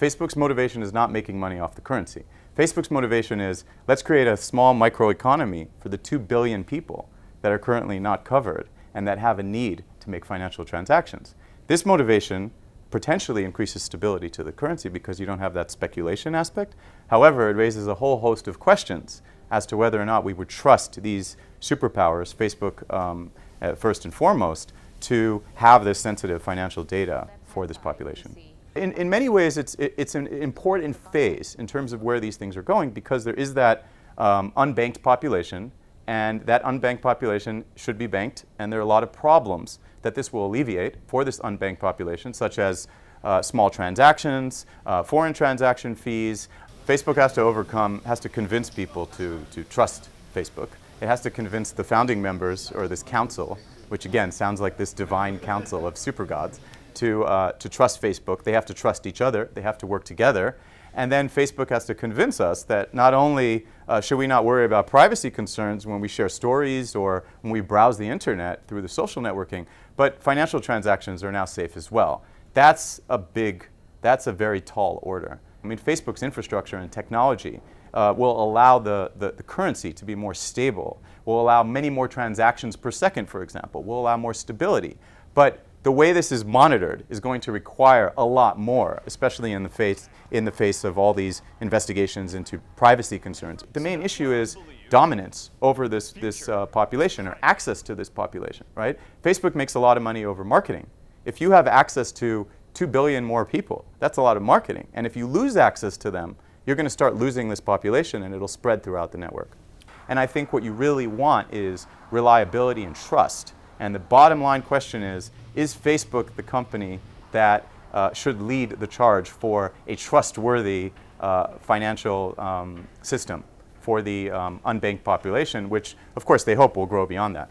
Facebook's motivation is not making money off the currency. Facebook's motivation is, let's create a small microeconomy for the 2 billion people that are currently not covered and that have a need to make financial transactions. This motivation potentially increases stability to the currency because you don't have that speculation aspect. However, it raises a whole host of questions as to whether or not we would trust these superpowers, Facebook first and foremost, to have this sensitive financial data for this population. In many ways, it's an important phase in terms of where these things are going because there is that unbanked population, and that unbanked population should be banked, and there are a lot of problems that this will alleviate for this unbanked population, such as small transactions, foreign transaction fees. Facebook has to convince people to trust Facebook. It has to convince the founding members, or this council, which again sounds like this divine council of super gods, to trust Facebook. They have to trust each other. They have to work together. And then Facebook has to convince us that not only should we not worry about privacy concerns when we share stories or when we browse the internet through the social networking, but financial transactions are now safe as well. That's a very tall order. I mean, Facebook's infrastructure and technology will allow the currency to be more stable, will allow many more transactions per second, for example, will allow more stability. But the way this is monitored is going to require a lot more, especially in the face of all these investigations into privacy concerns. The main issue is dominance over this population, or access to this population, right? Facebook makes a lot of money over marketing. If you have access to 2 billion more people, that's a lot of marketing. And if you lose access to them, you're going to start losing this population, and it'll spread throughout the network. And I think what you really want is reliability and trust. And the bottom line question is Facebook the company that should lead the charge for a trustworthy financial system for the unbanked population, which of course they hope will grow beyond that?